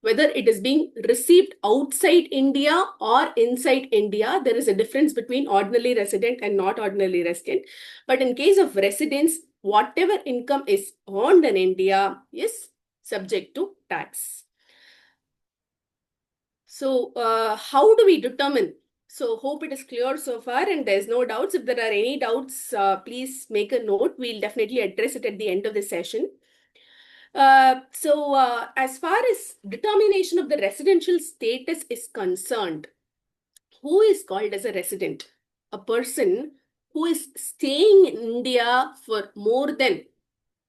whether it is being received outside India or inside India. There is a difference between ordinary resident and not ordinary resident. But in case of residents, whatever income is earned in India is subject to tax. So how do we determine? So hope it is clear so far and there's no doubts. If there are any doubts, please make a note. We'll definitely address it at the end of the session. As far as determination of the residential status is concerned, who is called as a resident? A person who is staying in India for more than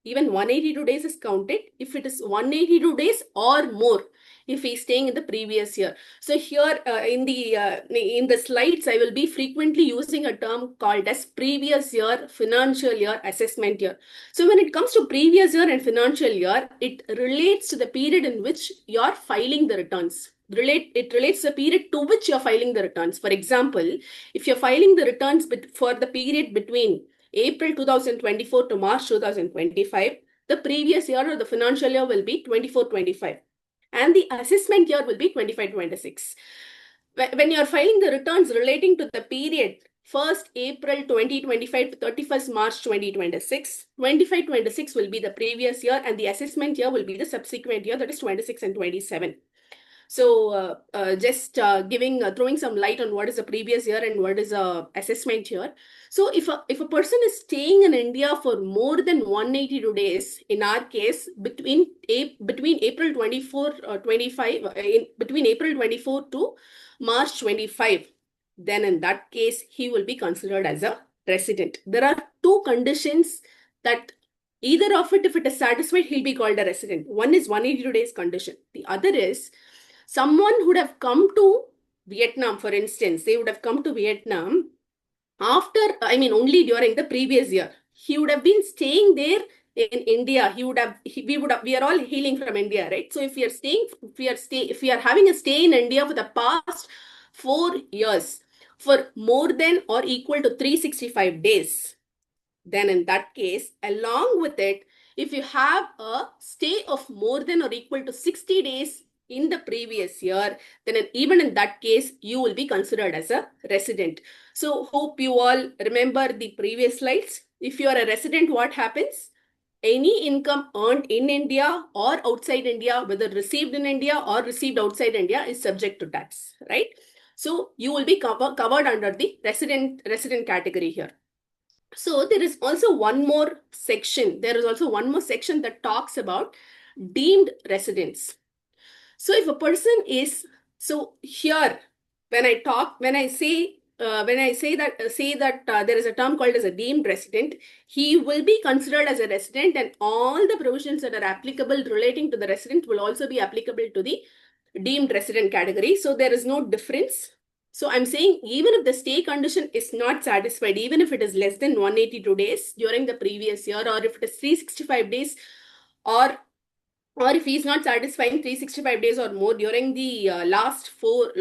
even 182 days is counted if it is 182 days or more if he's staying in the previous year. So here in the slides, I will be frequently using a term called as previous year, financial year, assessment year. So when it comes to previous year and financial year, it relates to the period in which you're filing the returns. It relates to the period to which you're filing the returns. For example, if you're filing the returns for the period between April 2024 to March 2025, the previous year or the financial year will be 24-25 and the assessment year will be 25-26. When you're filing the returns relating to the period 1st April 2025 to 31st March 2026, 25-26 will be the previous year and the assessment year will be the subsequent year, that is 26 and 27. So throwing some light on what is the previous year and what is the assessment year. So if a person is staying in India for more than 182 days, in our case, between April 24, 25, between April 24 to March 25, then in that case, he will be considered as a resident. There are two conditions that either of it, if it is satisfied, he'll be called a resident. One is 182 days condition. The other is someone would have come to Vietnam, for instance, they would have come to Vietnam only during the previous year. He would have been staying there in India. We are all hailing from India, right? So if we are having a stay in India for the past 4 years for more than or equal to 365 days, then in that case, along with it, if you have a stay of more than or equal to 60 days in the previous year, then even in that case, you will be considered as a resident. So hope you all remember the previous slides. If you are a resident, what happens? Any income earned in India or outside India, whether received in India or received outside India, is subject to tax, right? So you will be covered under the resident category here. So there is also one more section. There is also one more section that talks about deemed residents. So if a person is, so here, when I say that there is a term called as a deemed resident, he will be considered as a resident and all the provisions that are applicable relating to the resident will also be applicable to the deemed resident category. So there is no difference. So I'm saying even if the stay condition is not satisfied, even if it is less than 182 days during the previous year, or if it is 365 days, or if he is not satisfying 365 days or more during the last 4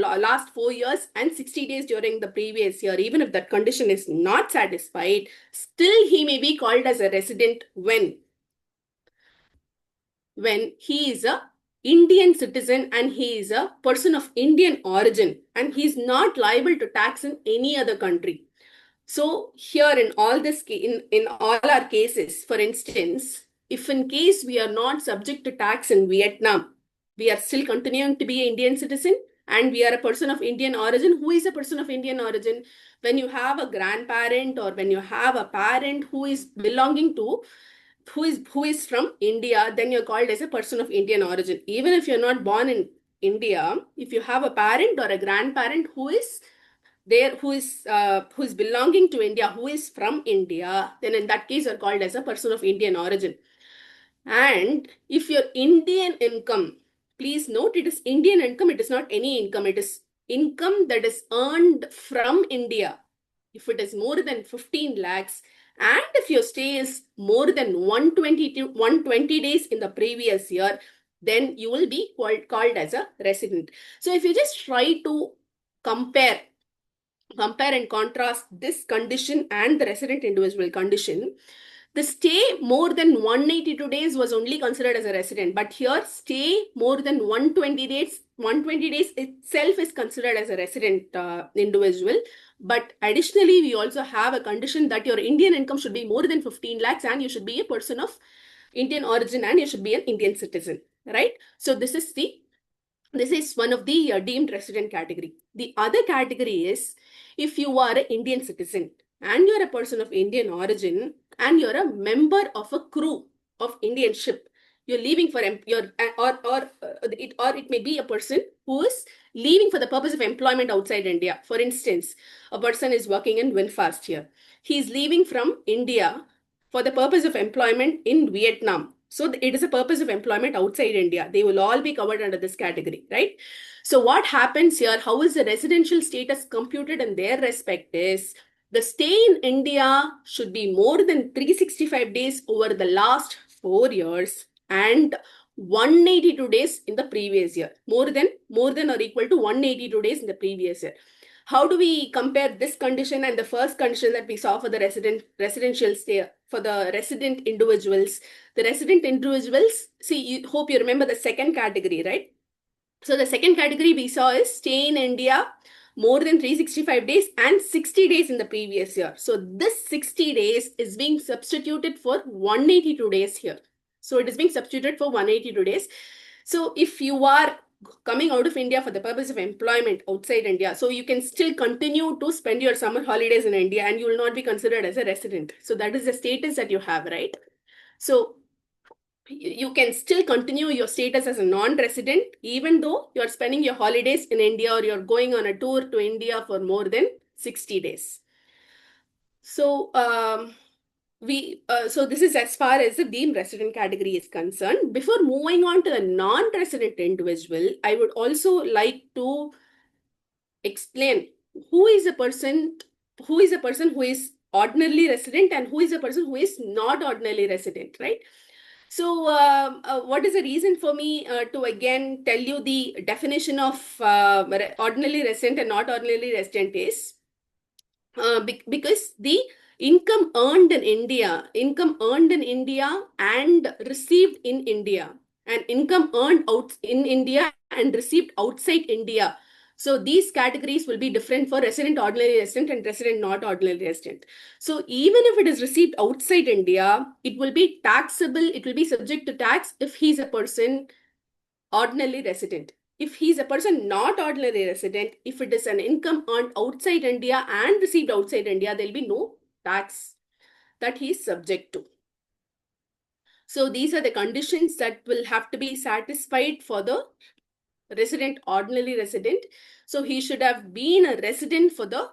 years and 60 days during the previous year, even if that condition is not satisfied, still he may be called as a resident when he is a Indian citizen and he is a person of Indian origin and he is not liable to tax in any other country. So here in all our cases, for instance, if in case we are not subject to tax in Vietnam, we are still continuing to be an Indian citizen and we are a person of Indian origin. Who is a person of Indian origin? When you have a grandparent or when you have a parent who is belonging to who is from India, then you're called as a person of Indian origin. Even if you're not born in India, if you have a parent or a grandparent who is there, who is belonging to India, who is from India, then in that case you're called as a person of Indian origin. And if your Indian income, please note it is Indian income, it is not any income, it is income that is earned from India. If it is more than 15 lakhs, and if your stay is more than 120 days in the previous year, then you will be called as a resident. So if you just try to compare and contrast this condition and the resident individual condition, The stay more than 182 days was only considered as a resident, but here stay more than 120 days itself is considered as a resident individual. But additionally, we also have a condition that your Indian income should be more than 15 lakhs and you should be a person of Indian origin and you should be an Indian citizen, right? So this is one of the deemed resident category. The other category is if you are an Indian citizen and you're a person of Indian origin and you're a member of a crew of Indian ship. You're leaving for it may be a person who is leaving for the purpose of employment outside India. For instance, a person is working in Winfast here. He's leaving from India for the purpose of employment in Vietnam. So it is a purpose of employment outside India. They will all be covered under this category, right? So what happens here? How is the residential status computed in their respect is the stay in India should be more than 365 days over the last 4 years and 182 days in the previous year. More than or equal to 182 days in the previous year. How do we compare this condition and the first condition that we saw for the residential stay for the resident individuals? The resident individuals, hope you remember the second category, right? So the second category we saw is stay in India more than 365 days and 60 days in the previous year. So this 60 days is being substituted for 182 days here. So it is being substituted for 182 days. So if you are coming out of India for the purpose of employment outside India, so you can still continue to spend your summer holidays in India and you will not be considered as a resident. So that is the status that you have, right? So you can still continue your status as a non-resident even though you're spending your holidays in India or you're going on a tour to India for more than 60 days. So so this is as far as the deemed resident category is concerned. Before moving on to the non-resident individual, I would also like to explain who is a person who is ordinarily resident and who is a person who is not ordinarily resident, right? So what is the reason for me to again tell you the definition of ordinarily resident and not ordinarily resident is because the income earned in India and received in India and income earned out in India and received outside India. So these categories will be different for resident ordinary resident and resident not ordinary resident. So even if it is received outside India, it will be taxable, it will be subject to tax if he's a person ordinarily resident. If he's a person not ordinary resident, if it is an income earned outside India and received outside India, there'll be no tax that he is subject to. So these are the conditions that will have to be satisfied for the resident, ordinary resident. So he should have been a resident for the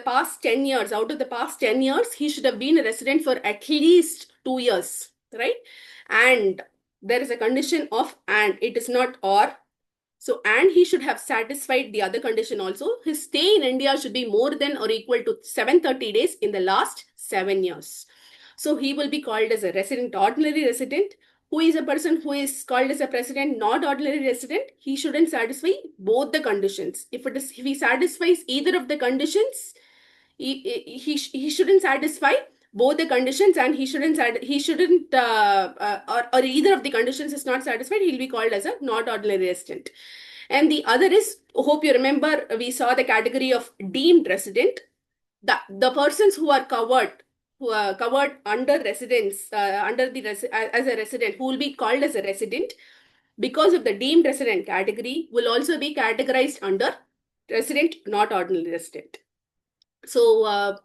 past 10 years. Out of the past 10 years, he should have been a resident for at least 2 years, right? And there is a condition of and, it is not or. So, and he should have satisfied the other condition also. His stay in India should be more than or equal to 730 days in the last 7 years. So he will be called as a resident, ordinary resident. Who is a person who is called as a resident, not ordinary resident? He shouldn't satisfy both the conditions. If he satisfies either of the conditions, he shouldn't satisfy both the conditions, and he shouldn't or either of the conditions is not satisfied, he'll be called as a not ordinary resident. And the other is, hope you remember, we saw the category of deemed resident. The persons who are covered under residence, as a resident, who will be called as a resident because of the deemed resident category, will also be categorized under resident, not ordinary resident. So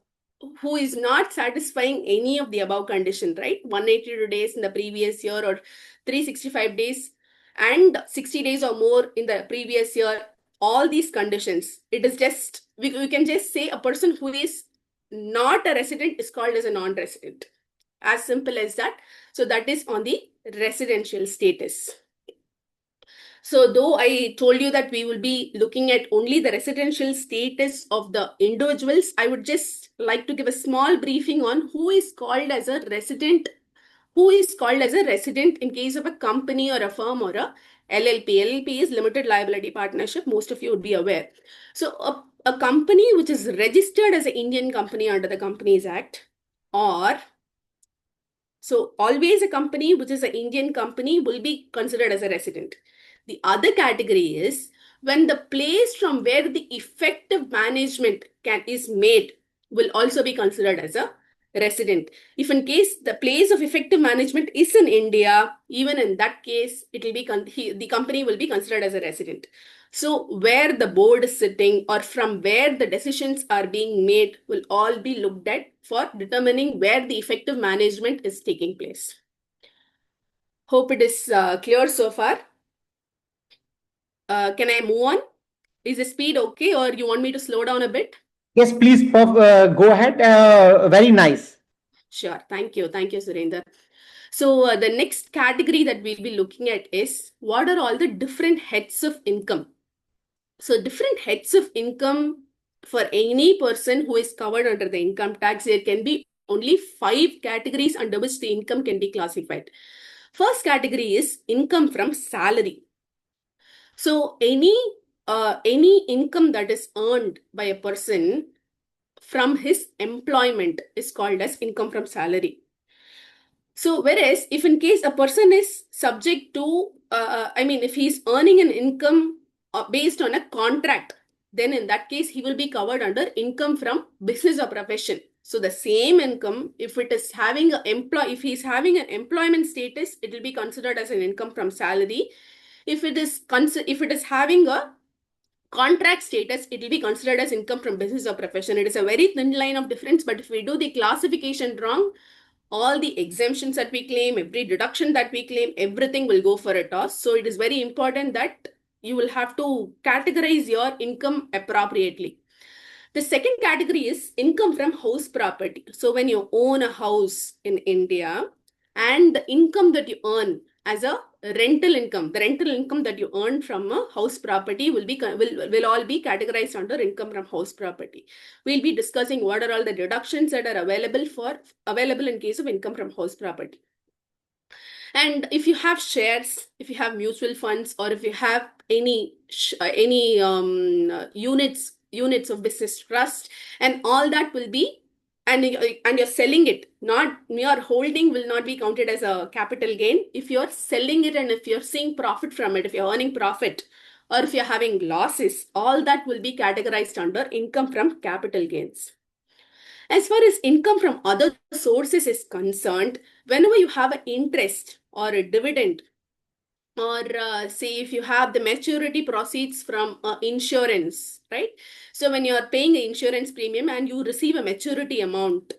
who is not satisfying any of the above condition, right? 182 days in the previous year or 365 days and 60 days or more in the previous year, all these conditions, it is just, we can just say a person who is not a resident is called as a non-resident. As simple as that. So that is on the residential status. So though I told you that we will be looking at only the residential status of the individuals, I would just like to give a small briefing on who is called as a resident, in case of a company or a firm or a LLP. LLP is limited liability partnership. Most of you would be aware. So a company which is registered as an Indian company under the Companies Act, or so always a company which is an Indian company will be considered as a resident. The other category is when the place from where the effective management is made will also be considered as a resident. If in case the place of effective management is in India, even in that case, it will be the company will be considered as a resident. So where the board is sitting or from where the decisions are being made will all be looked at for determining where the effective management is taking place. Hope it is clear so far. Can I move on? Is the speed okay, or you want me to slow down a bit? Yes, please go ahead. Very nice. Sure. Thank you. Thank you, Surinder. So the next category that we'll be looking at is what are all the different heads of income? So different heads of income for any person who is covered under the income tax, there can be only 5 categories under which the income can be classified. First category is income from salary. So any income that is earned by a person from his employment is called as income from salary. So whereas if in case a person is subject to, if he's earning an income based on a contract, then in that case, he will be covered under income from business or profession. So the same income, if it is having if he's having an employment status, it will be considered as an income from salary. If it is having a contract status, it will be considered as income from business or profession. It is a very thin line of difference, but if we do the classification wrong, all the exemptions that we claim, every deduction that we claim, everything will go for a toss. So it is very important that you will have to categorize your income appropriately. The second category is income from house property. So when you own a house in India and the income that you earn as a rental income, the rental income that you earn from a house property will all be categorized under income from house property. We'll be discussing what are all the deductions that are available in case of income from house property. And if you have shares, if you have mutual funds, or if you have any units of business trust, and all that will be, and you're selling it, not your holding will not be counted as a capital gain. If you're selling it and if you're seeing profit from it, if you're earning profit, or if you're having losses, all that will be categorized under income from capital gains. As far as income from other sources is concerned, whenever you have an interest or a dividend, or say if you have the maturity proceeds from insurance, right? So when you are paying the insurance premium and you receive a maturity amount,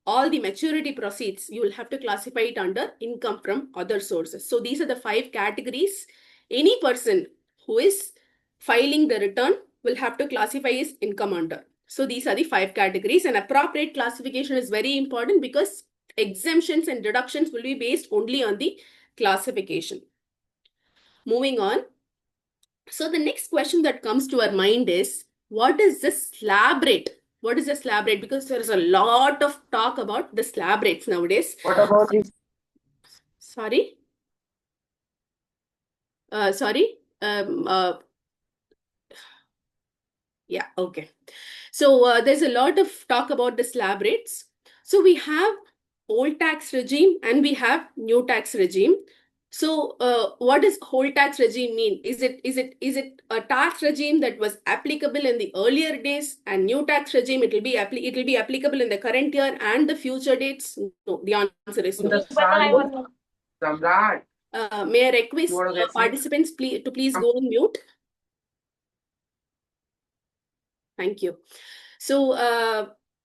all the maturity proceeds, you will have to classify it under income from other sources. So these are the 5 categories. Any person who is filing the return will have to classify his income under. So these are the 5 categories, and appropriate classification is very important because exemptions and deductions will be based only on the classification. Moving on. So the next question that comes to our mind is, what is the slab rate? What is the slab rate? Because there is a lot of talk about the slab rates nowadays. What about this? Sorry? Sorry? Yeah, okay. So there's a lot of talk about the slab rates. So we have old tax regime and we have new tax regime. So what does whole tax regime mean? Is it a tax regime that was applicable in the earlier days, and new tax regime it will be applicable in the current year and the future dates? No, the answer is no. May I request participants to please go on mute? Thank you. So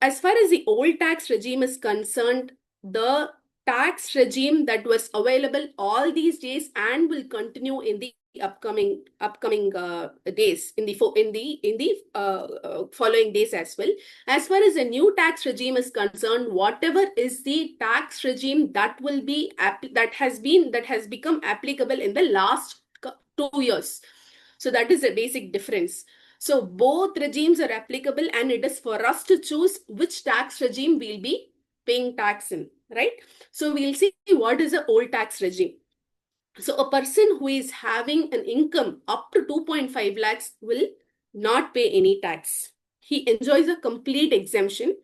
as far as the old tax regime is concerned, the tax regime that was available all these days and will continue in the upcoming days, in the following days as well. As far as the new tax regime is concerned, whatever is the tax regime that will be that has become applicable in the last 2 years. So that is a basic difference. So both regimes are applicable, and it is for us to choose which tax regime we'll be paying tax in, right? So we'll see what is the old tax regime. So a person who is having an income up to 2.5 lakhs will not pay any tax. He enjoys a complete exemption.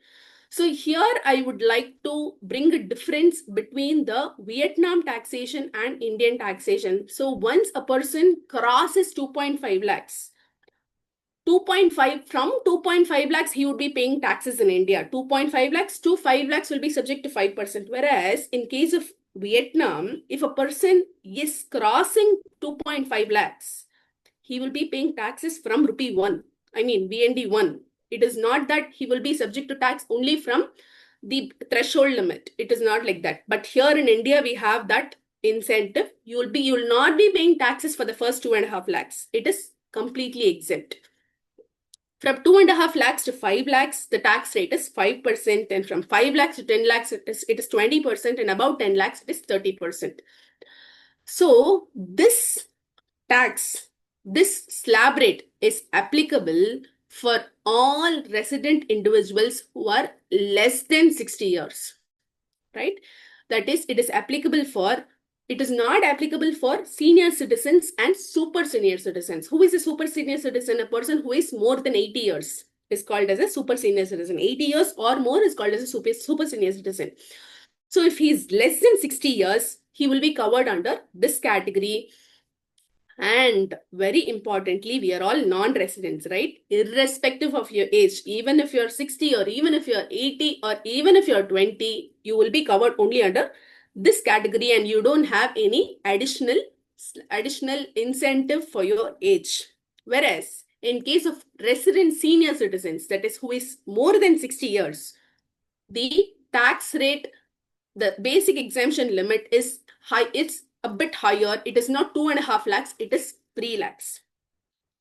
So here I would like to bring a difference between the Vietnam taxation and Indian taxation. So once a person crosses 2.5 lakhs, 2.5 from 2.5 lakhs, he would be paying taxes in India. 2.5 lakhs to 5 lakhs will be subject to 5%. Whereas in case of Vietnam, if a person is crossing 2.5 lakhs, he will be paying taxes from rupee 1. I mean, VND 1. It is not that he will be subject to tax only from the threshold limit. It is not like that. But here in India, we have that incentive. You will not be paying taxes for the first 2.5 lakhs. It is completely exempt. From 2.5 lakhs to 5 lakhs, the tax rate is 5%, and from 5 lakhs to 10 lakhs, it is 20%, and above 10 lakhs, it is 30%. So this tax, this slab rate is applicable for all resident individuals who are less than 60 years, right? That is, it is not applicable for senior citizens and super senior citizens. Who is a super senior citizen? A person who is more than 80 years is called as a super senior citizen. 80 years or more is called as a super senior citizen. So if he is less than 60 years, he will be covered under this category. And very importantly, we are all non-residents, right? Irrespective of your age, even if you're 60 or even if you're 80 or even if you're 20, you will be covered only under this category, and you don't have any additional incentive for your age. Whereas in case of resident senior citizens, that is who is more than 60 years, the tax rate, the basic exemption limit is high. It's a bit higher. It is not 2.5 lakhs, it is 3 lakhs.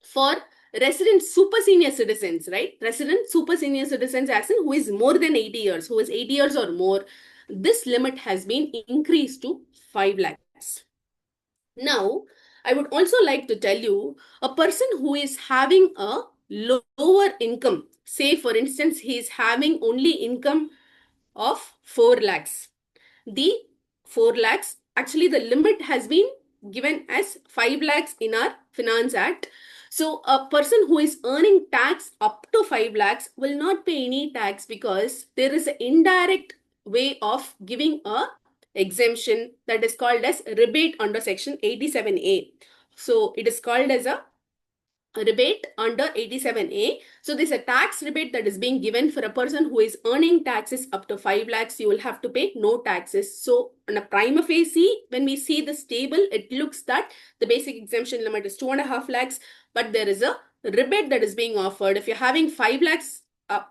For resident super senior citizens, right? Resident super senior citizens, as in who is more than 80 years, who is 80 years or more, this limit has been increased to 5 lakhs. Now, I would also like to tell you, a person who is having a lower income, say for instance, he is having only income of 4 lakhs. The 4 lakhs, actually the limit has been given as 5 lakhs in our Finance Act. So a person who is earning tax up to 5 lakhs will not pay any tax, because there is an indirect way of giving a exemption that is called as rebate under section 87A. So it is called as a rebate under 87A. So this is a tax rebate that is being given for a person who is earning taxes up to 5 lakhs. You will have to pay no taxes. So on a prima facie, when we see this table, it looks that the basic exemption limit is 2.5 lakhs, but there is a rebate that is being offered. If you're having 5 lakhs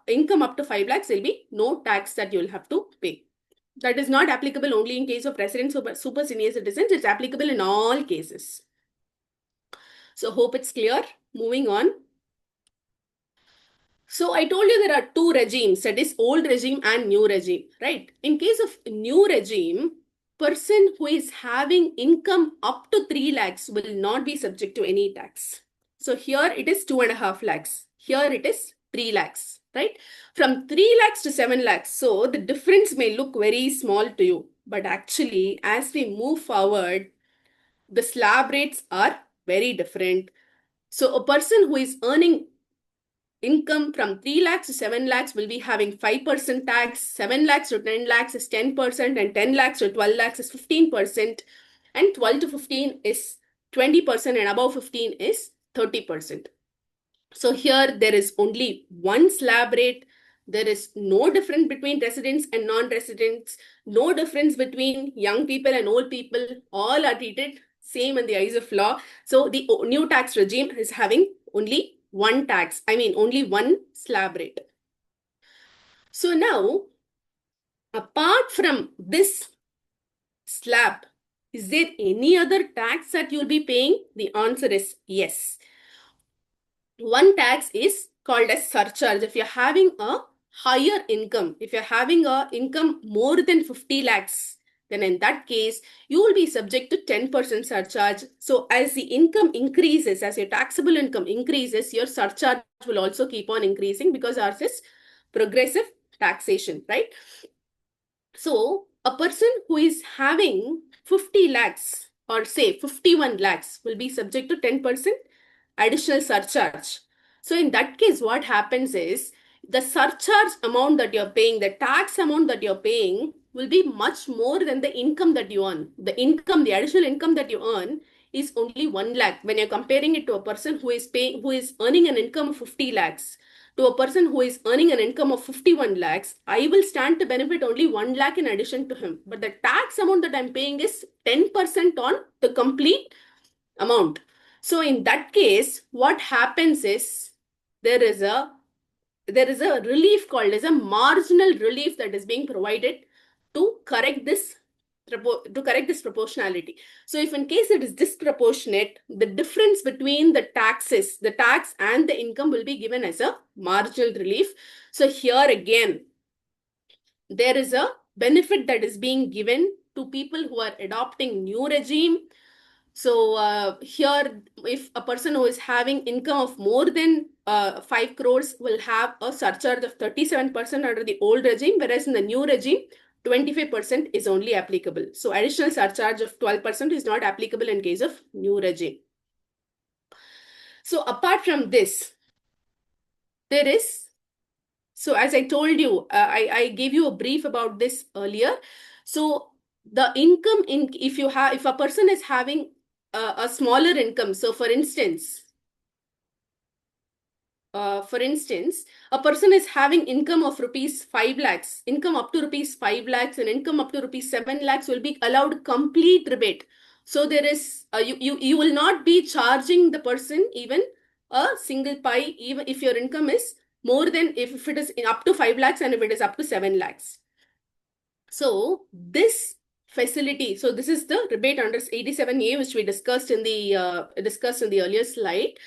income up to 5 lakhs, there will be no tax that you will have to pay. That is not applicable only in case of resident super senior citizens. It's applicable in all cases. So hope it's clear. Moving on. So I told you there are two regimes, that is old regime and new regime, right? In case of new regime, person who is having income up to 3 lakhs will not be subject to any tax. So here it is 2.5 lakhs. Here it is 3 lakhs, right? From 3 lakhs to 7 lakhs. So the difference may look very small to you, but actually as we move forward, the slab rates are very different. So a person who is earning income from 3 lakhs to 7 lakhs will be having 5% tax, 7 lakhs to 10 lakhs is 10%, and 10 lakhs to 12 lakhs is 15%, and 12 to 15 is 20%, and above 15 is 30%. So here there is only one slab rate. There is no difference between residents and non-residents, no difference between young people and old people. All are treated same in the eyes of law. So the new tax regime is having only one tax, only one slab rate. So now, apart from this slab, is there any other tax that you'll be paying? The answer is yes. One tax is called as surcharge. If you're having a higher income, if you're having a income more than 50 lakhs, then in that case, you will be subject to 10% surcharge. So as the income increases, as your taxable income increases, your surcharge will also keep on increasing, because ours is progressive taxation, right? So a person who is having 50 lakhs or say 51 lakhs will be subject to 10% additional surcharge. So in that case, what happens is the surcharge amount that you're paying, the tax amount that you're paying will be much more than the income that you earn. The income, the additional income that you earn is only 1 lakh. When you're comparing it to a person who is earning an income of 50 lakhs, to a person who is earning an income of 51 lakhs, I will stand to benefit only 1 lakh in addition to him. But the tax amount that I'm paying is 10% on the complete amount. So in that case, what happens is there is a relief called as a marginal relief that is being provided to correct this proportionality. So if in case it is disproportionate, the difference between the tax and the income will be given as a marginal relief. So here again, there is a benefit that is being given to people who are adopting new regime. So here, if a person who is having income of more than 5 crores will have a surcharge of 37% under the old regime, whereas in the new regime, 25% is only applicable. So additional surcharge of 12% is not applicable in case of new regime. So apart from this, there is, so as I told you, I gave you a brief about this earlier. So the income if a person is having a smaller income, so for instance, a person is having income of rupees 5 lakhs, income up to rupees 5 lakhs and income up to rupees 7 lakhs will be allowed complete rebate. So there is, you will not be charging the person even a single pie, even if your income is more than, if it is up to 5 lakhs and if it is up to 7 lakhs. So this facility, so this is the rebate under 87A, which we discussed in the earlier slide.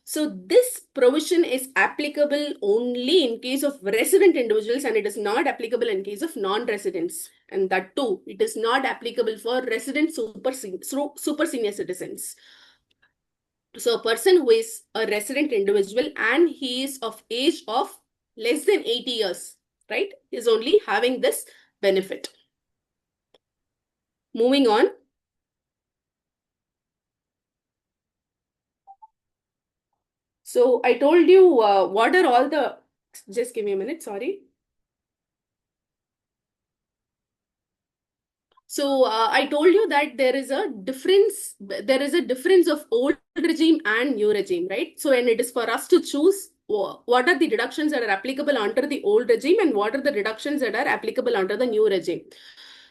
So this provision is applicable only in case of resident individuals, and it is not applicable in case of non-residents. And that too, it is not applicable for resident super senior citizens. So a person who is a resident individual and he is of age of less than 80 years, right, is only having this benefit. Moving on. So I told you what are all the, just give me a minute, sorry. So I told you that there is a difference of old regime and new regime, right? So when it is for us to choose what are the deductions that are applicable under the old regime and what are the deductions that are applicable under the new regime.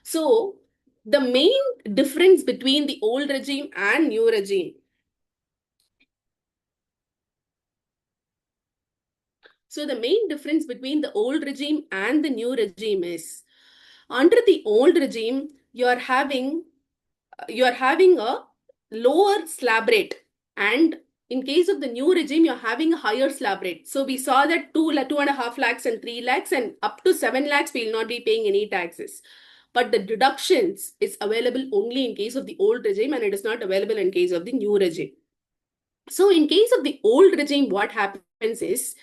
So the main difference between the old regime and new regime. So the main difference between the old regime and the new regime is, under the old regime, you're having a lower slab rate, and in case of the new regime, you're having a higher slab rate. So we saw that 2.5 lakhs and 3 lakhs and up to 7 lakhs, we will not be paying any taxes. But the deductions is available only in case of the old regime and it is not available in case of the new regime. So in case of the old regime, what happens is,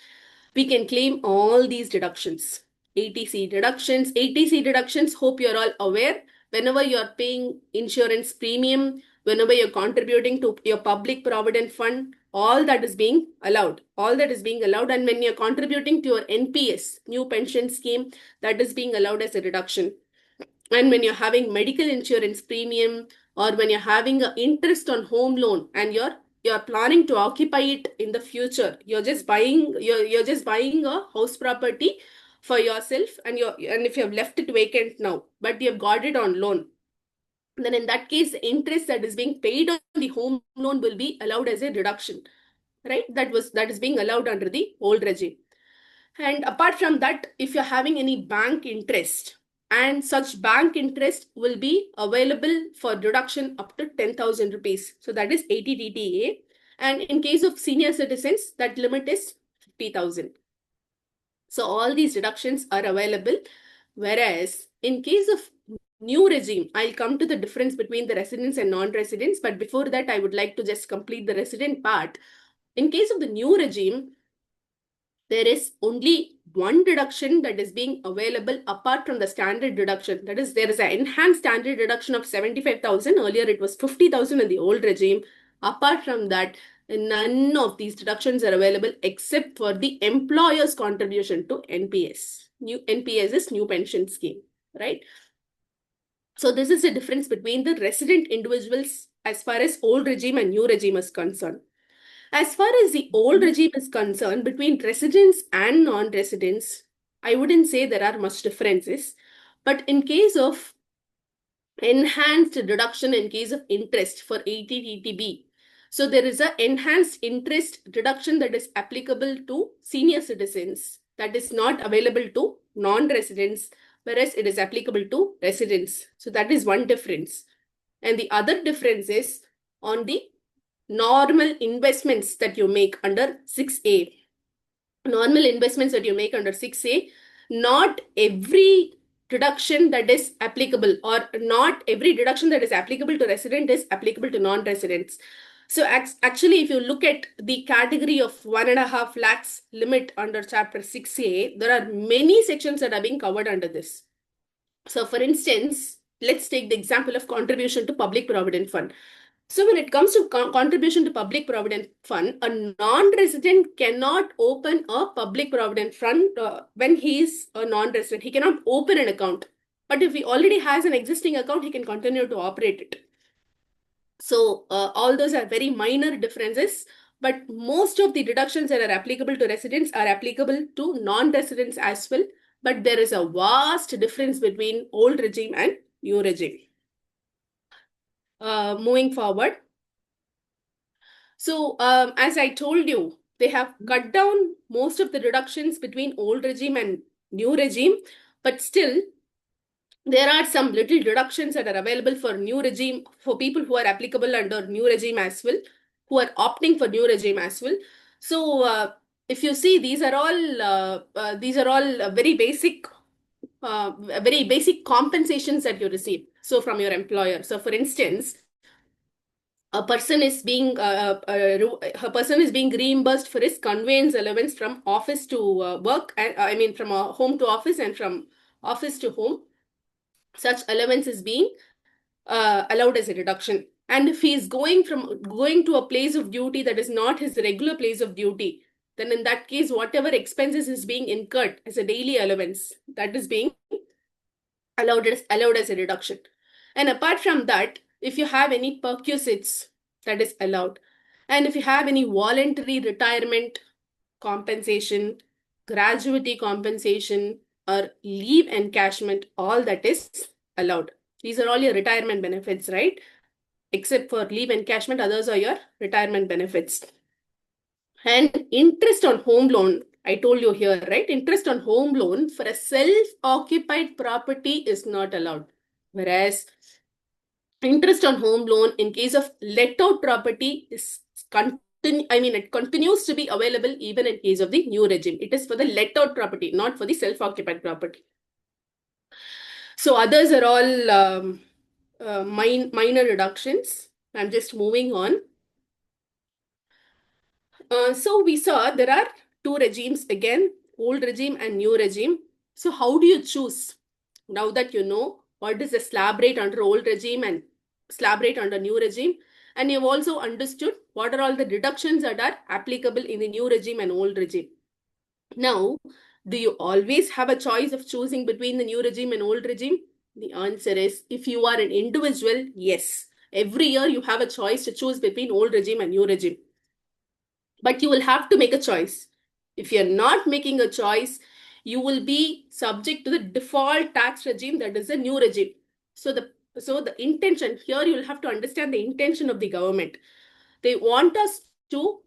we can claim all these deductions. ATC deductions, hope you're all aware. Whenever you're paying insurance premium, whenever you're contributing to your public provident fund, all that is being allowed. And when you're contributing to your NPS, new pension scheme, that is being allowed as a deduction. And when you're having medical insurance premium, or when you're having an interest on home loan and you're planning to occupy it in the future, you're just buying a house property for yourself, and if you have left it vacant now, but you have got it on loan, then in that case, the interest that is being paid on the home loan will be allowed as a deduction, right? That is being allowed under the old regime. And apart from that, if you're having any bank interest, and such bank interest will be available for deduction up to 10,000 rupees. So that is 80 TTA. And in case of senior citizens, that limit is 50,000. So all these deductions are available. Whereas in case of new regime, I'll come to the difference between the residents and non-residents. But before that, I would like to just complete the resident part. In case of the new regime, there is only one deduction that is being available apart from the standard deduction. That is, there is an enhanced standard deduction of 75,000. Earlier, it was 50,000 in the old regime. Apart from that, None of these deductions are available except for the employer's contribution to NPS. NPS is new pension scheme, right? So this is the difference between the resident individuals as far as old regime and new regime is concerned. As far as the old regime is concerned, between residents and non-residents, I wouldn't say there are much differences. But in case of enhanced deduction in case of interest for 80TTB, so there is an enhanced interest deduction that is applicable to senior citizens that is not available to non-residents, whereas it is applicable to residents. So that is one difference. And the other difference is on the normal investments that you make under 6A. Normal investments that you make under 6A, not every deduction that is applicable, or not every deduction that is applicable to resident is applicable to non-residents. So actually, if you look at the category of 1.5 lakhs limit under chapter 6A, there are many sections that are being covered under this. So for instance, let's take the example of contribution to public provident fund. So when it comes to contribution to public provident fund, a non-resident cannot open a public provident fund when he is a non-resident. He cannot open an account. But if he already has an existing account, he can continue to operate it. So all those are very minor differences, but most of the deductions that are applicable to residents are applicable to non-residents as well. But there is a vast difference between old regime and new regime. Moving forward. So as I told you, they have cut down most of the deductions between old regime and new regime, but still there are some little deductions that are available for new regime, for people who are applicable under new regime as well, who are opting for new regime as well. So if you see, these are all very basic compensations that you receive. So from your employer. So for instance, a person is being reimbursed for his conveyance allowance from office to work, and I mean from home to office and from office to home. Such allowance is being allowed as a deduction. And if he is going to a place of duty that is not his regular place of duty, then in that case, whatever expenses is being incurred as a daily allowance, that is being allowed as a deduction. And apart from that, if you have any perquisites, that is allowed. And if you have any voluntary retirement compensation, gratuity compensation, or leave encashment, all that is allowed. These are all your retirement benefits, right? Except for leave encashment, others are your retirement benefits. And interest on home loan, I told you here, right? Interest on home loan for a self-occupied property is not allowed. Whereas interest on home loan in case of let out property is it continues to be available even in case of the new regime. It is for the let out property, not for the self-occupied property. So others are all minor reductions. I'm just moving on. So we saw there are two regimes again, old regime and new regime. So how do you choose? Now that you know what is the slab rate under old regime and slab rate under new regime, and you've also understood what are all the deductions that are applicable in the new regime and old regime. Now, do you always have a choice of choosing between the new regime and old regime? The answer is, if you are an individual, yes. Every year you have a choice to choose between old regime and new regime. But you will have to make a choice. If you're not making a choice, you will be subject to the default tax regime, that is the new regime. So the intention here, you will have to understand the intention of the government. They want us to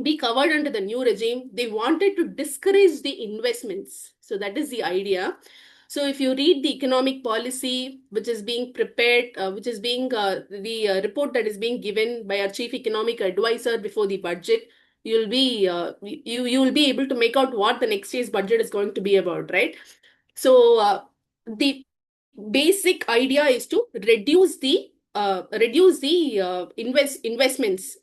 be covered under the new regime. They wanted to discourage the investments. So that is the idea. So if you read the economic policy, which is being prepared, the report that is being given by our chief economic advisor before the budget, you will be able to make out what the next year's budget is going to be about, right? So the basic idea is to reduce the investments.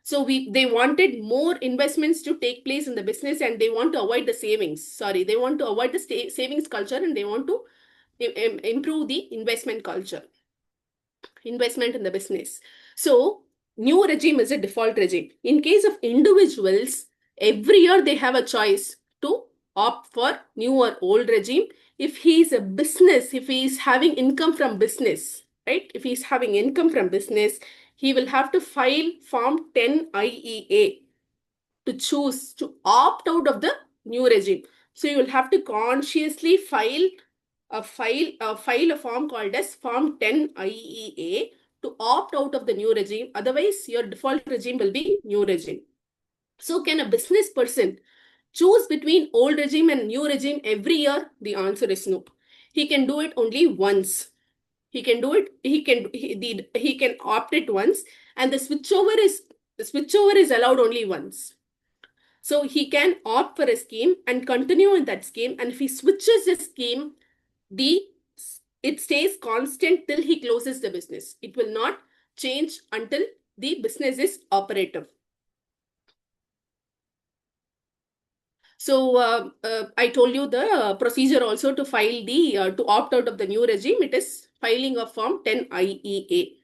So they wanted more investments to take place in the business, and they want to avoid the savings. They want to avoid the savings culture, and they want to improve the investment culture, investment in the business. So new regime is a default regime. In case of individuals, every year they have a choice to opt for new or old regime. If he is a business, if he is having income from business, right? If he is having income from business, he will have to file Form 10 IEA to choose to opt out of the new regime. So you will have to consciously file a form called as Form 10 IEA to opt out of the new regime. Otherwise, your default regime will be new regime. So can a business person choose between old regime and new regime every year? The answer is no. He can do it only once. He can do it. He can opt it once, and the switchover is allowed only once. So he can opt for a scheme and continue in that scheme. And if he switches the scheme, it stays constant till he closes the business. It will not change until the business is operative. So I told you the procedure also to file to opt out of the new regime. It is filing of Form 10 IEA.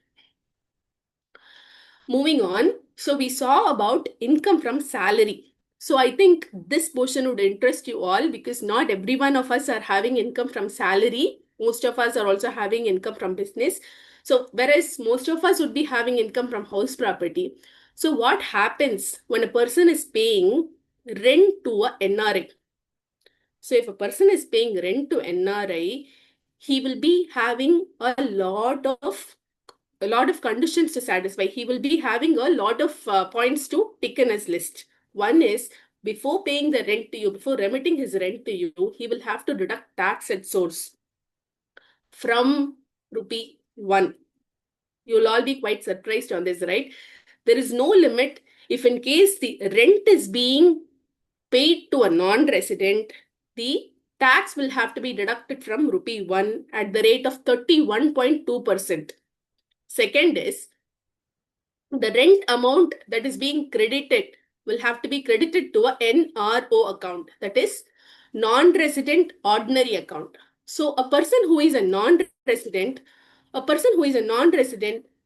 Moving on, so we saw about income from salary. So I think this portion would interest you all because not every one of us are having income from salary. Most of us are also having income from business. So whereas most of us would be having income from house property. So what happens when a person is paying rent to a NRI? So if a person is paying rent to NRI, he will be having a lot of conditions to satisfy. He will be having a lot of points to tick in his list. One is, before paying the rent to you, before remitting his rent to you, he will have to deduct tax at source from rupee 1. You'll all be quite surprised on this, right? There is no limit. If in case the rent is being paid to a non-resident, the tax will have to be deducted from rupee 1 at the rate of 31.2%. Second is, the rent amount that is being credited will have to be credited to a NRO account, that is non-resident ordinary account. So a person who is a non-resident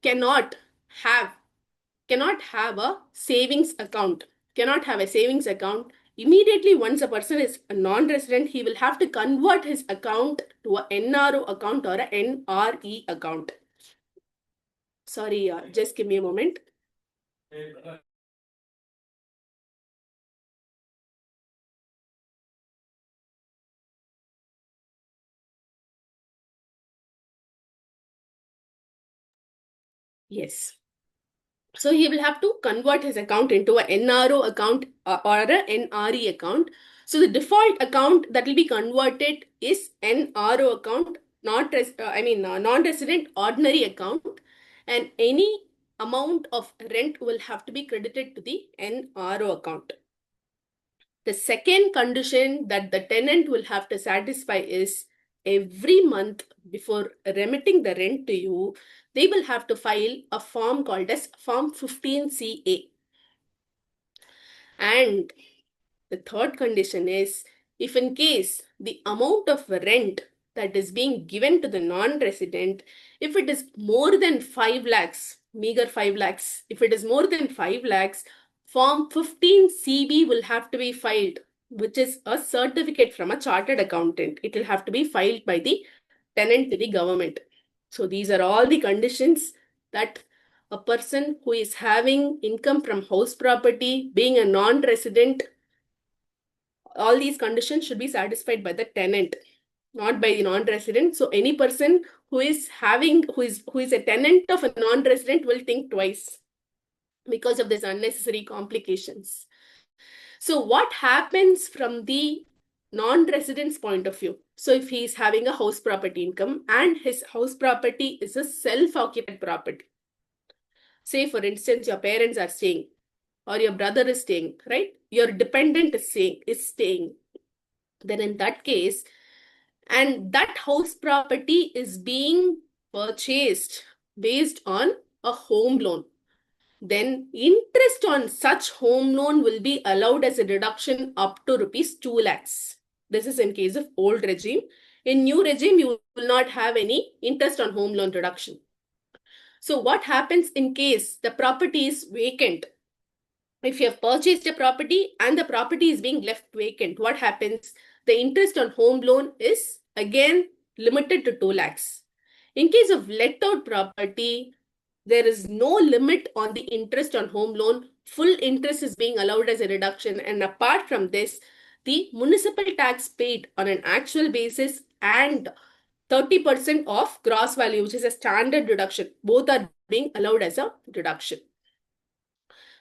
cannot have a savings account, Immediately once a person is a non-resident, he will have to convert his account to a NRO account or a NRE account. Sorry, just give me a moment. Yes. So he will have to convert his account into a NRO account or a NRE account. So the default account that will be converted is NRO account, non-resident ordinary account, and any amount of rent will have to be credited to the NRO account. The second condition that the tenant will have to satisfy is every month before remitting the rent to you, they will have to file a form called as Form 15CA. And the third condition is, if in case the amount of rent that is being given to the non-resident, if it is more than 5 lakhs, meager 5 lakhs, if it is more than 5 lakhs, Form 15CB will have to be filed, which is a certificate from a chartered accountant. It will have to be filed by the tenant to the government. So these are all the conditions that a person who is having income from house property, being a non-resident, all these conditions should be satisfied by the tenant, not by the non-resident. So any person who is a tenant of a non-resident will think twice because of this unnecessary complications. So what happens from the non-resident's point of view? So if he is having a house property income and his house property is a self-occupied property, say for instance your parents are staying or your brother is staying, right? Your dependent is staying. Then in that case, and that house property is being purchased based on a home loan, then interest on such home loan will be allowed as a deduction up to rupees 2 lakhs. This is in case of old regime. In new regime, you will not have any interest on home loan deduction. So what happens in case the property is vacant? If you have purchased a property and the property is being left vacant, what happens? The interest on home loan is again limited to 2 lakhs. In case of let out property, there is no limit on the interest on home loan. Full interest is being allowed as a reduction. And apart from this, the municipal tax paid on an actual basis and 30% of gross value, which is a standard deduction, both are being allowed as a deduction.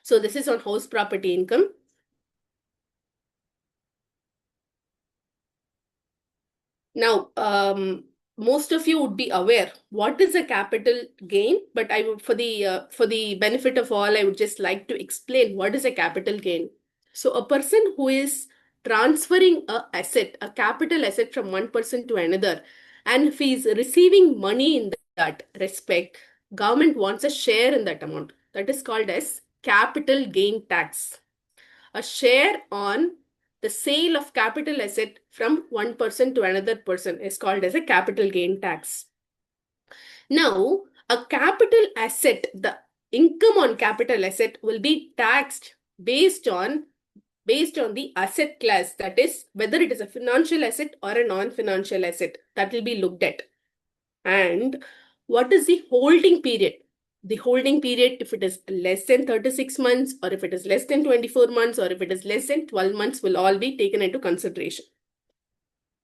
So this is on house property income. Now, most of you would be aware what is a capital gain, but I would, for the benefit of all, I would just like to explain what is a capital gain. So a person who is transferring a capital asset from one person to another, and if he is receiving money in that respect, government wants a share in that amount. That is called as capital gain tax. A share on the sale of capital asset from one person to another person is called as a capital gain tax. Now, a capital asset, the income on capital asset will be taxed based on the asset class, that is whether it is a financial asset or a non-financial asset, that will be looked at. And what is the holding period? The holding period, if it is less than 36 months, or if it is less than 24 months, or if it is less than 12 months, will all be taken into consideration.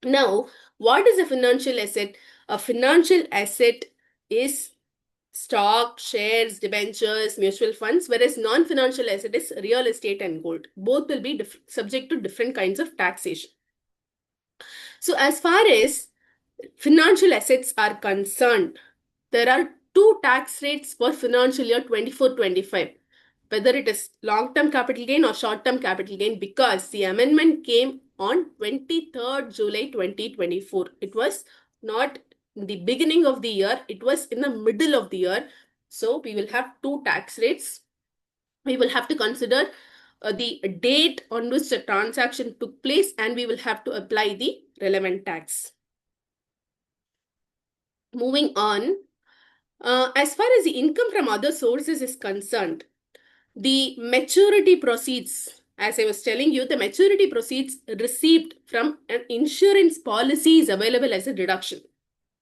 Now, what is a financial asset? A financial asset is stock, shares, debentures, mutual funds, whereas non-financial asset is real estate and gold. Both will be subject to different kinds of taxation. So as far as financial assets are concerned, there are two tax rates for financial year 24-25, whether it is long-term capital gain or short-term capital gain, because the amendment came on 23rd July 2024. It was not in the beginning of the year, it was in the middle of the year. So we will have two tax rates. We will have to consider the date on which the transaction took place, and we will have to apply the relevant tax. Moving on, as far as the income from other sources is concerned, the maturity proceeds, as I was telling you, the maturity proceeds received from an insurance policy is available as a deduction.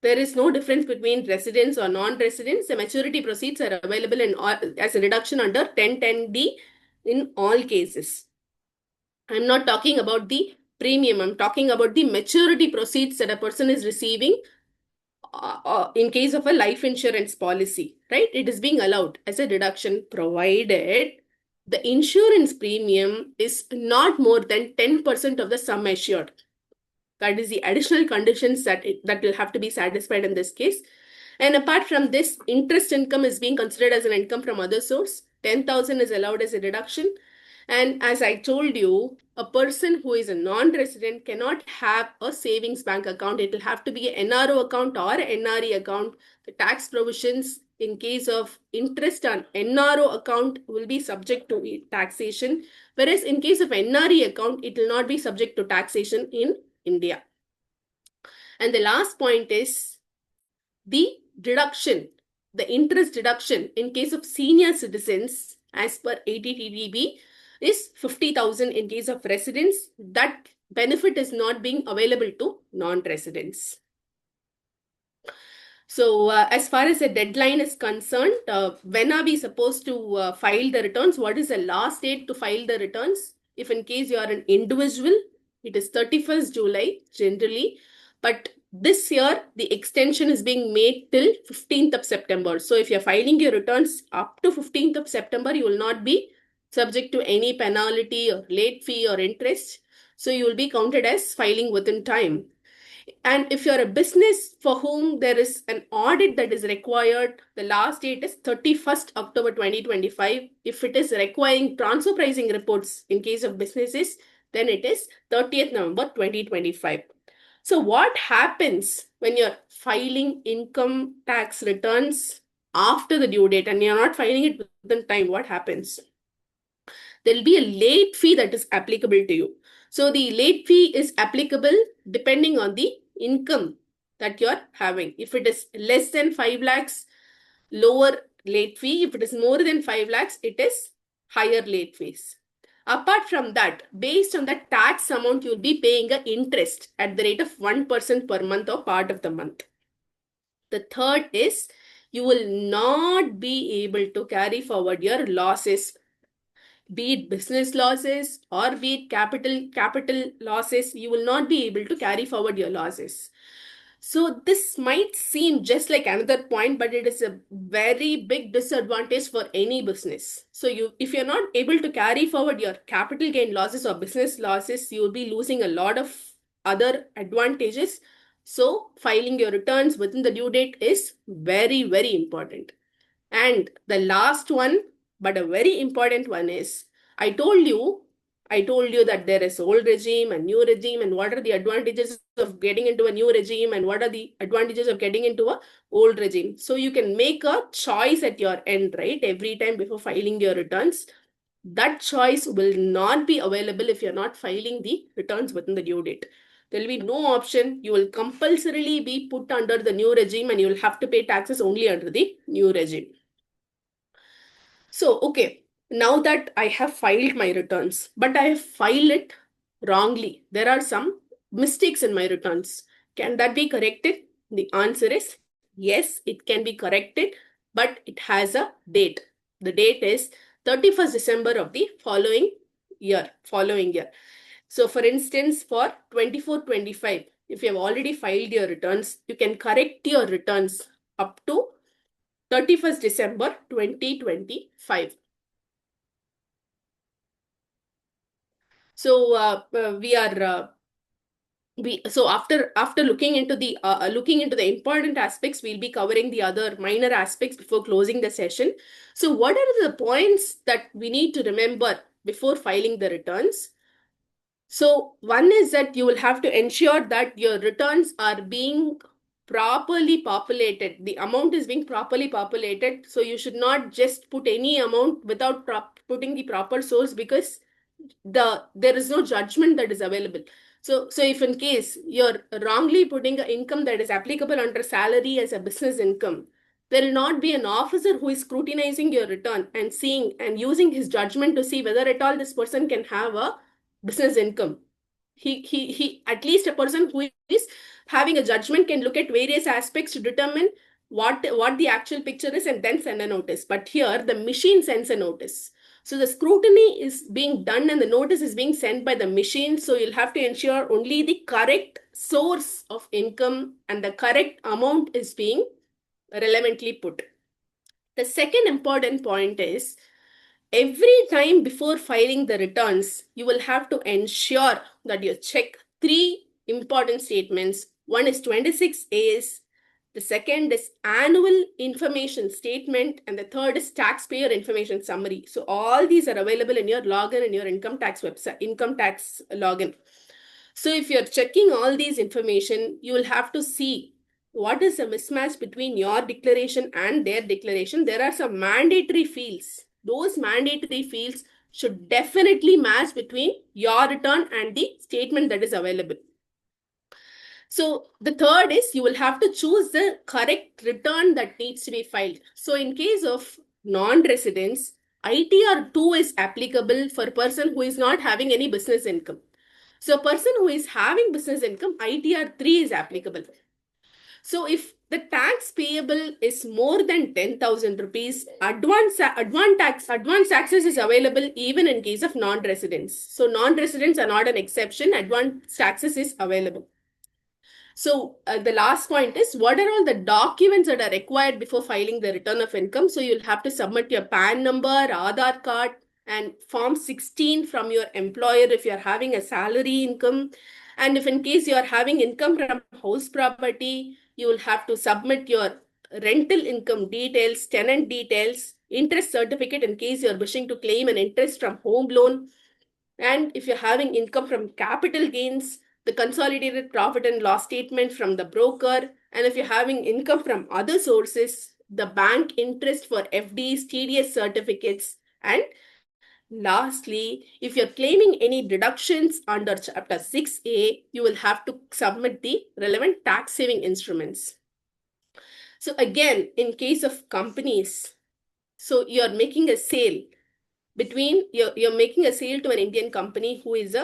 There is no difference between residents or non-residents. The maturity proceeds are available as a deduction under 1010D in all cases. I'm not talking about the premium. I'm talking about the maturity proceeds that a person is receiving in case of a life insurance policy, right? It is being allowed as a deduction provided the insurance premium is not more than 10% of the sum assured. That is the additional conditions that will have to be satisfied in this case. And apart from this, interest income is being considered as an income from other source. 10,000 is allowed as a deduction. And as I told you, a person who is a non-resident cannot have a savings bank account. It will have to be an NRO account or an NRE account. The tax provisions in case of interest on NRO account will be subject to taxation, whereas in case of NRE account, it will not be subject to taxation in India. And the last point is the deduction, the interest deduction in case of senior citizens as per 80TDB is 50,000 in case of residents. That benefit is not being available to non-residents. So as far as the deadline is concerned, when are we supposed to file the returns? What is the last date to file the returns? If in case you are an individual, it is 31st July generally. But this year, the extension is being made till 15th of September. So if you're filing your returns up to 15th of September, you will not be subject to any penalty or late fee or interest. So you will be counted as filing within time. And if you're a business for whom there is an audit that is required, the last date is 31st October 2025. If it is requiring transfer pricing reports in case of businesses, then it is 30th November 2025. So what happens when you're filing income tax returns after the due date and you're not filing it within time? What happens? There'll be a late fee that is applicable to you. So the late fee is applicable depending on the income that you're having. If it is less than 5 lakhs, lower late fee. If it is more than 5 lakhs, it is higher late fees. Apart from that, based on the tax amount, you'll be paying an interest at the rate of 1% per month or part of the month. The third is you will not be able to carry forward your losses, be it business losses or be it capital losses. You will not be able to carry forward your losses. So this might seem just like another point, but it is a very big disadvantage for any business. So if you're not able to carry forward your capital gain losses or business losses, you will be losing a lot of other advantages. So filing your returns within the due date is very, very important. And the last one, but a very important one, is I told you that there is old regime and new regime, and what are the advantages of getting into a new regime and what are the advantages of getting into a old regime. So you can make a choice at your end, right? Every time before filing your returns. That choice will not be available if you're not filing the returns within the due date. There will be no option. You will compulsorily be put under the new regime and you will have to pay taxes only under the new regime. So, okay, now that I have filed my returns, but I have filed it wrongly. There are some mistakes in my returns. Can that be corrected? The answer is yes, it can be corrected, but it has a date. The date is 31st December of the following year. So, for instance, for 24-25, if you have already filed your returns, you can correct your returns up to 31st December 2025. So after looking into the important aspects, we'll be covering the other minor aspects before closing the session. So what are the points that we need to remember before filing the returns? So one is that you will have to ensure that your returns are being properly populated. The amount is being properly populated. So you should not just put any amount without putting the proper source, because there is no judgment that is available. So if in case you're wrongly putting an income that is applicable under salary as a business income, there will not be an officer who is scrutinizing your return and seeing and using his judgment to see whether at all this person can have a business income. He At least a person who is having a judgment can look at various aspects to determine what the actual picture is and then send a notice. But here the machine sends a notice. So the scrutiny is being done and the notice is being sent by the machine. So you'll have to ensure only the correct source of income and the correct amount is being relevantly put. The second important point is every time before filing the returns, you will have to ensure that you check three important statements. One is 26As, the second is annual information statement, and the third is taxpayer information summary. So all these are available in your login in your income tax website, income tax login. So if you're checking all these information, you will have to see what is the mismatch between your declaration and their declaration. There are some mandatory fields. Those mandatory fields should definitely match between your return and the statement that is available. So the third is you will have to choose the correct return that needs to be filed. So in case of non-residents, ITR 2 is applicable for a person who is not having any business income. So a person who is having business income, ITR 3 is applicable. So if the tax payable is more than 10,000 rupees, advance taxes is available even in case of non-residents. So non-residents are not an exception. Advance taxes is available. So the last point is what are all the documents that are required before filing the return of income? So you'll have to submit your PAN number, Aadhaar card, and Form 16 from your employer if you're having a salary income. And if in case you're having income from house property, you will have to submit your rental income details, tenant details, interest certificate in case you're wishing to claim an interest from home loan. And if you're having income from capital gains, the consolidated profit and loss statement from the broker. And if you're having income from other sources, the bank interest for FDs, TDS certificates. And lastly, if you're claiming any deductions under Chapter 6A, you will have to submit the relevant tax saving instruments. So again, in case of companies, so you're making a sale between you're making a sale to an Indian company who is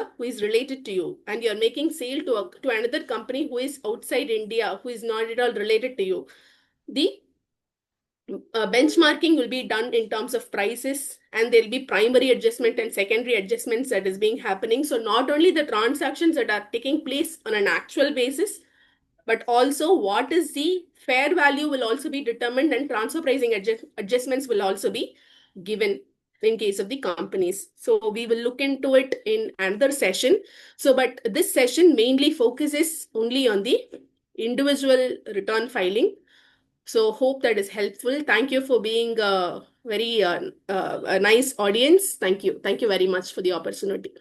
related to you, and you're making sale to another company who is outside India, who is not at all related to you. The benchmarking will be done in terms of prices, and there'll be primary adjustment and secondary adjustments that is being happening. So not only the transactions that are taking place on an actual basis, but also what is the fair value will also be determined, and transfer pricing adjustments will also be given in case of the companies. So we will look into it in another session. So, but this session mainly focuses only on the individual return filing. So hope that is helpful. Thank you for being a very a nice audience. Thank you. Thank you very much for the opportunity.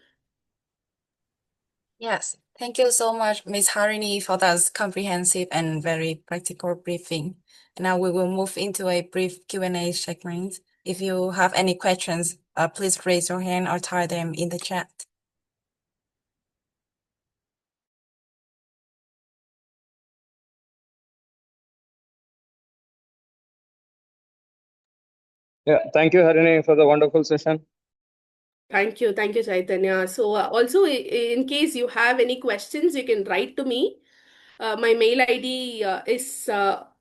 Yes, thank you so much, Ms. Harini, for that comprehensive and very practical briefing. Now we will move into a brief Q&A segment. If you have any questions, please raise your hand or type them in the chat. Yeah, thank you, Harini, for the wonderful session. Thank you, Chaitanya. So also, in case you have any questions, you can write to me. My mail ID is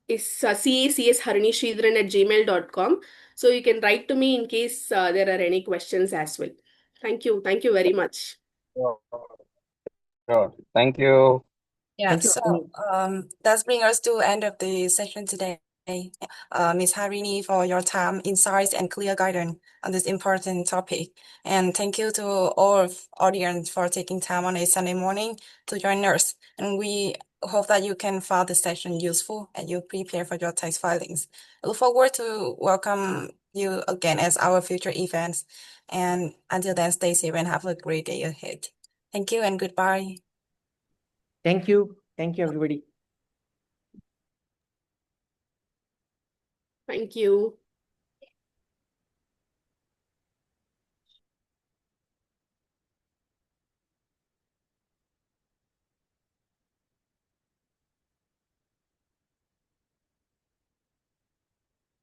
cacsharinishridharan@gmail.com. So you can write to me in case there are any questions as well. Thank you very much. Sure. Thank you. Yeah, Thank you, so Harini. that brings us to end of the session today. Ms. Harini, for your time, insights, and clear guidance on this important topic. And thank you to all of audience for taking time on a Sunday morning to join us. And we hope that you can find the session useful and you prepare for your tax filings. I look forward to welcome you again as our future events. And until then, stay safe and have a great day ahead. Thank you and goodbye. Thank you. Thank you, everybody. Thank you.